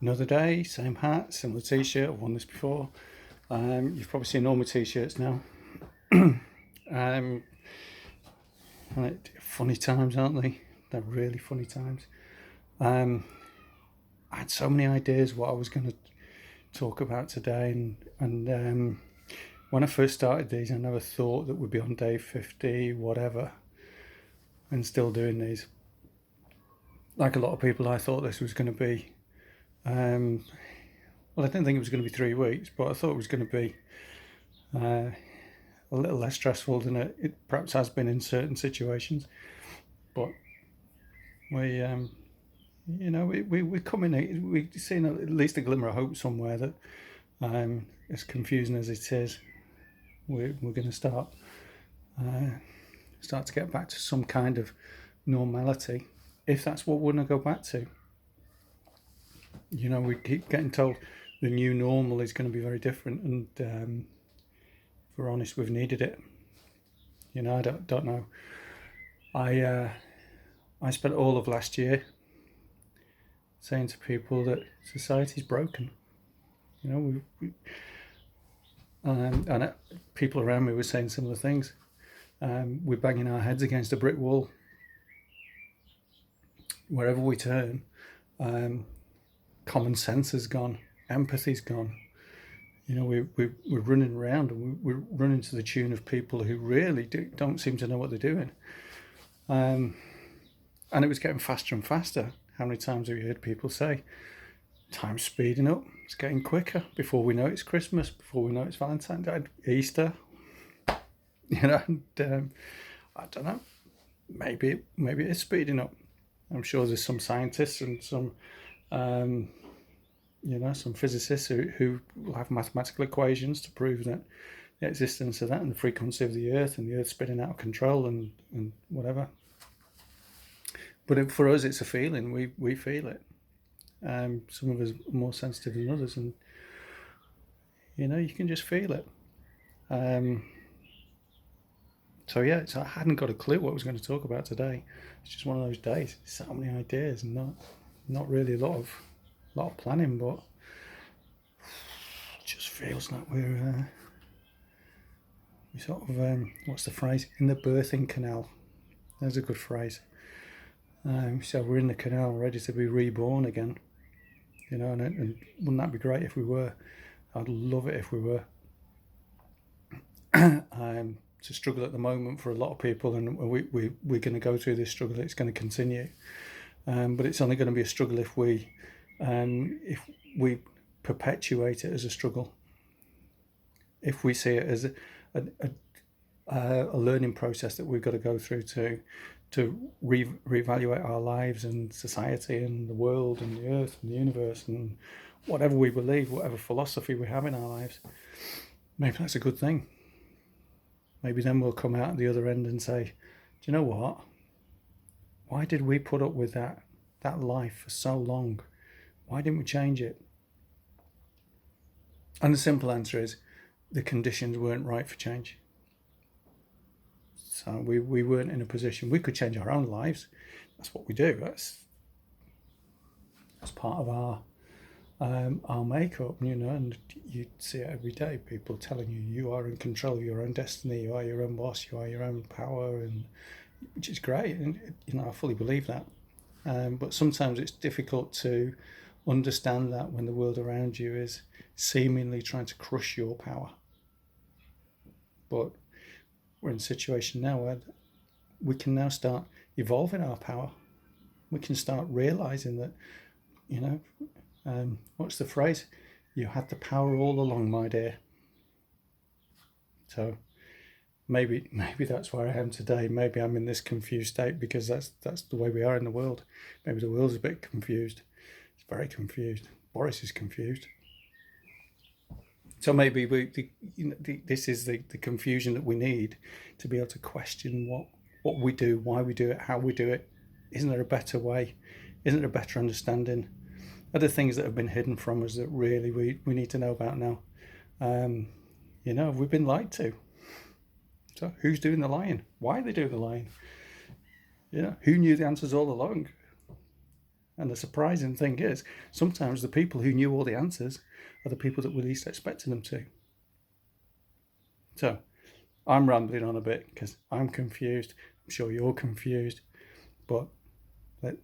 Another day, same hat, similar t-shirt. I've worn this before. You've probably seen all my t-shirts now. um, Funny times, aren't they? They're really funny times. I had so many ideas what I was going to talk about today, and when I first started these, I never thought that we'd be on day 50, whatever, and still doing these. Like a lot of people, I thought this was going to be. Well, I didn't think it was going to be 3 weeks, but I thought it was going to be a little less stressful than it perhaps has been in certain situations. But we come in, we've seen at least a glimmer of hope somewhere that, as confusing as it is, we're going to start to get back to some kind of normality, if that's what we're going to go back to. We keep getting told the new normal is going to be very different, and if we're honest, we've needed it. I don't know. I spent all of last year saying to people that society's broken. People around me were saying similar things. We're banging our heads against a brick wall wherever we turn. Common sense has gone, empathy's gone. We're running around, and we're running to the tune of people who really don't seem to know what they're doing. And it was getting faster and faster. How many times have you heard people say, time's speeding up, it's getting quicker, before we know it's Christmas, before we know it's Valentine's Day, Easter. And I don't know, maybe it is speeding up. I'm sure there's some scientists and some some physicists who will have mathematical equations to prove that the existence of that and the frequency of the Earth and the Earth spinning out of control and whatever. But for us, it's a feeling. We feel it. Some of us are more sensitive than others, and you can just feel it. So I hadn't got a clue what I was going to talk about today. It's just one of those days. So many ideas, and not really a lot of planning, but it just feels like we sort of what's the phrase? In the birthing canal. There's a good phrase. So we're in the canal, ready to be reborn again. And wouldn't that be great if we were? I'd love it if we were. It's a struggle at the moment for a lot of people, and we're going to go through this struggle. It's going to continue, but it's only going to be a struggle if we perpetuate it as a struggle. If we see it as a learning process that we've got to go through to reevaluate our lives and society and the world and the earth and the universe and whatever we believe, whatever philosophy we have in our lives, maybe that's a good thing. Maybe then we'll come out at the other end and say, do you know what? Why did we put up with that life for so long? Why didn't we change it? And the simple answer is the conditions weren't right for change. So we weren't in a position. We could change our own lives. That's what we do. That's part of our makeup, and you see it every day. People telling you are in control of your own destiny. You are your own boss. You are your own power, and which is great. And I fully believe that. But sometimes it's difficult to understand that when the world around you is seemingly trying to crush your power. But we're in a situation now where we can now start evolving our power. We can start realizing that, what's the phrase? You had the power all along, my dear. So maybe that's where I am today. Maybe I'm in this confused state because that's the way we are in the world. Maybe the world's a bit confused. It's very confused. Boris is confused. So maybe this is the confusion that we need to be able to question what we do, why we do it, how we do it. Isn't there a better way? Isn't there a better understanding? Are there things that have been hidden from us that really we need to know about now? Have we been lied to? So who's doing the lying? Why are they doing the lying? Who knew the answers all along? And the surprising thing is, sometimes the people who knew all the answers are the people that we least expected them to. So I'm rambling on a bit because I'm confused. I'm sure you're confused, but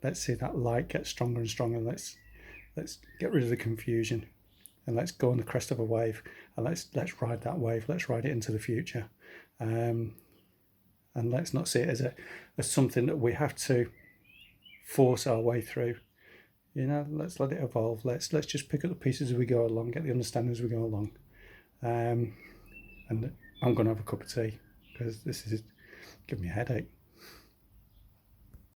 let's see that light get stronger and stronger. Let's get rid of the confusion, and let's go on the crest of a wave, and let's ride that wave. Let's ride it into the future, and let's not see it as something that we have to force our way through. Let's let it evolve. Let's just pick up the pieces as we go along, get the understanding as we go along. And I'm going to have a cup of tea because this is giving me a headache.